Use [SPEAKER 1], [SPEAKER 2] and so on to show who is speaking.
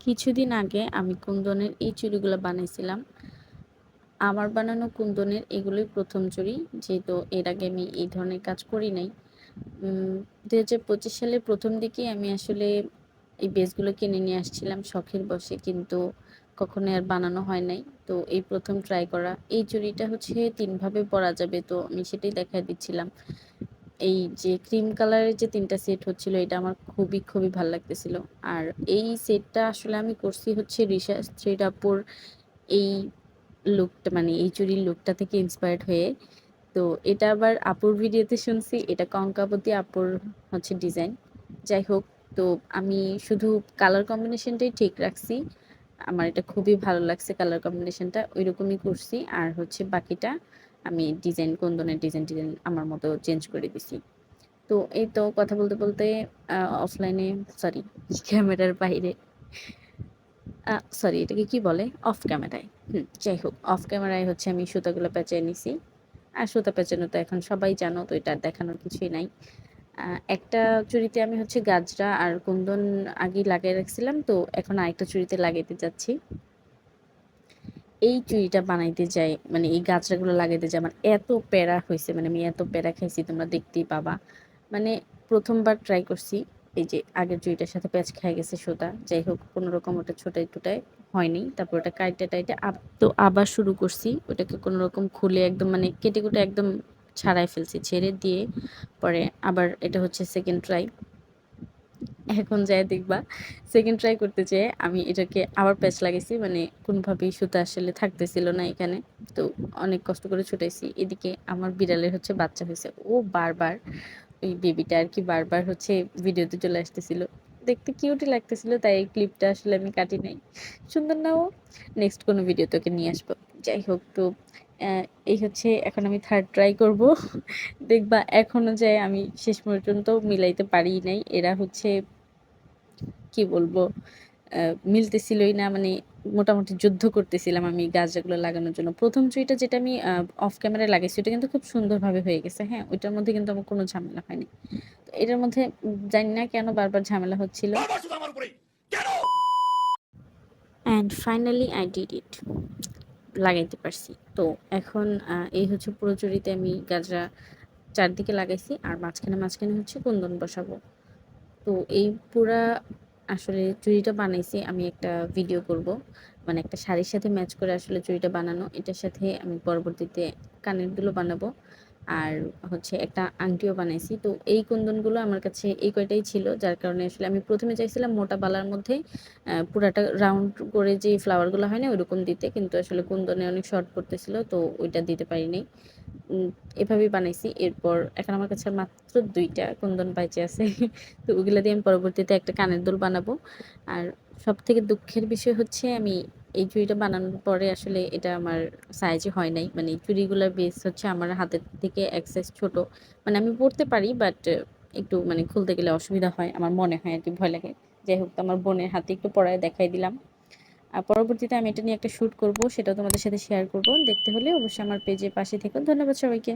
[SPEAKER 1] কিছুদিন আগে আমি কুন্দনের এই চুড়িগুলো বানাইছিলাম। আমার বানানো কুন্দনের এগুলোই প্রথম চুড়ি, যেহেতু এর আগে আমি এই ধরনের কাজ করি নাই। 2025 সালের প্রথম দিকে আমি আসলে এই বেসগুলো কিনে নিয়ে আসছিলাম শখের বশে, কিন্তু কখনো আর বানানো হয় নাই। তো এই প্রথম ট্রাই করা। এই চুড়িটা হচ্ছে 3 ভাবে পরা যাবে, তো আমি সেটাই দেখাই দিচ্ছিলাম। এই যে ক্রিম কালারের যে 3টা সেট হচ্ছিল, এটা আমার খুবই খুবই ভালো লাগতেছিল। আর এই সেটটা আসলে আমি করছি হচ্ছে রিসা স্ট্রিট আপুর এই লুকটা, মানে এই চুড়ির লুকটা থেকে ইন্সপায়ার্ড হয়ে। তো এটা আবার আপুর ভিডিওতে শুনছি, এটা কঙ্কাবতী আপুর হচ্ছে ডিজাইন। যাই হোক, তো আমি শুধু কালার কম্বিনেশনটাই ঠিক রাখছি। আমার এটা খুবই ভালো লাগছে, কালার কম্বিনেশনটা ওইরকমই করছি। আর হচ্ছে বাকিটা আমি ডিজাইন, কুন্দনের ডিজাইন ডিজাইন আমার মতো চেঞ্জ করে দিছি। তো এই তো কথা বলতে বলতে অফলাইনে, সরি, ক্যামেরার বাইরে, সরি, এটাকে কি বলে, অফ ক্যামেরায়, যাই হোক, অফ ক্যামেরায় হচ্ছে আমি সুতাগুলো পেঁচিয়ে নিছি। আর সুতা পেঁচানো তো এখন সবাই জানো, তো এটা দেখানোর কিছুই নাই। একটা চুড়িতে আমি হচ্ছে গাজরা আর কুন্দন আগে লাগিয়ে রাখছিলাম, তো এখন আরেকটা চুড়িতে লাগাইতে যাচ্ছি। এই চুড়িটা বানাইতে যাই, মানে এই গাজরাগুলো লাগাইতে যাই, আমার এত প্যারা হয়েছে, মানে আমি এত প্যারা খাইছি, তোমরা দেখতেই পাবা। মানে প্রথমবার ট্রাই করছি, এই যে আগের চুড়িটার সাথে প্যাচ খেয়ে গেছে সুতা। যাই হোক, কোনো রকম ওটা ছোটাই টুটাই হয়নি। তারপর ওটা কাইটে টাইটে তো আবার শুরু করছি, ওটাকে কোনো রকম খুলে একদম মানে কেটে কুটে একদম ছাড়াই ফেলছি, ছেড়ে দিয়ে পরে আবার এটা হচ্ছে সেকেন্ড ট্রাই। এখন যাই দেখবা, সেকেন্ড ট্রাই করতে যেয়ে আমি এটাকে আবার প্যাচ লাগাইছি, মানে কোনোভাবেই সুতা আসলে থাকতেছিল না এখানে। তো অনেক কষ্ট করে ছুটাইছি। এদিকে আমার বিড়ালের হচ্ছে বাচ্চা হয়েছে, ও বারবার, ওই বেবিটা আর কি, বারবার হচ্ছে ভিডিওতে চলে আসতেছিল। দেখতে কিউটই লাগতেছিল, তাই এই ক্লিপটা আসলে আমি কাটি নাই। সুন্দর না ও? নেক্সট কোনো ভিডিও তোকে নিয়ে আসবো। যাই হোক, তো এই হচ্ছে এখন আমি থার্ড ট্রাই করব। দেখবা এখনো যায় আমি শেষ পর্যন্ত মিলাইতে পারি নাই। এরা হচ্ছে কি বলবো, মিলতেছিলই না, মানে মোটামুটি যুদ্ধ করতেছিলাম আমি গাছগুলো লাগানোর জন্য। প্রথম চুইটা যেটা আমি অফ ক্যামেরায় লাগাইছি, ওটা কিন্তু খুব সুন্দরভাবে হয়ে গেছে। হ্যাঁ, ওইটার মধ্যে কিন্তু আমার কোনো ঝামেলা হয়নি। তো এটার মধ্যে জানি না কেন বারবার ঝামেলা হচ্ছিল। And finally I did it, লাগাইতে পারছি। তো এখন এই হচ্ছে পুরো চুড়িতে আমি গাজরা চারদিকে লাগাইছি, আর মাঝখানে মাঝখানে হচ্ছে কুন্দন বসাবো। তো এই পুরা আসলে চুড়িটা বানাইছি আমি, একটা ভিডিও করব, মানে একটা শাড়ির সাথে ম্যাচ করে আসলে চুড়িটা বানানো। এটার সাথে আমি পরবর্তীতে কানের দুলও বানাবো, আর হচ্ছে একটা আংটিও বানাইছি। তো এই কুন্দনগুলো আমার কাছে এই কয়টাই ছিল, যার কারণে আসলে আমি প্রথমে চাইছিলাম মোটা বালার মধ্যে পুরাটা রাউন্ড করে যে ফ্লাওয়ারগুলো হয় না ওইরকম দিতে, কিন্তু আসলে কুন্দনে অনেক শর্ট পড়তেছিল, তো ওইটা দিতে পারিনি। উম, এভাবেই বানাইছি। এরপর এখন আমার কাছে মাত্র 2টা কুন্দন বাইচে আছে। তো ওগুলা দিয়ে আমি পরবর্তীতে একটা কানের দুল বানাবো। আর সব থেকে দুঃখের বিষয় হচ্ছে, আমি এই চুড়িটা বানানোর পরে আসলে এটা আমার সাইজে হয় নাই। মানে চুড়িগুলোর বেস হচ্ছে আমার হাতের থেকে এক সাইজ ছোট। মানে আমি পরতে পারি, বাট একটু মানে খুলতে গেলে অসুবিধা হয়, আমার মনে হয় আর কি, ভয় লাগে। যাই হোক, তো আমার বোনের হাতে একটু পরায় দেখাই দিলাম। আর পরবর্তীতে আমি এটা নিয়ে একটা শুট করব, সেটাও তোমাদের সাথে শেয়ার করব। দেখতে হলে অবশ্যই আমার পেজের পাশে থেকো। ধন্যবাদ সবাইকে।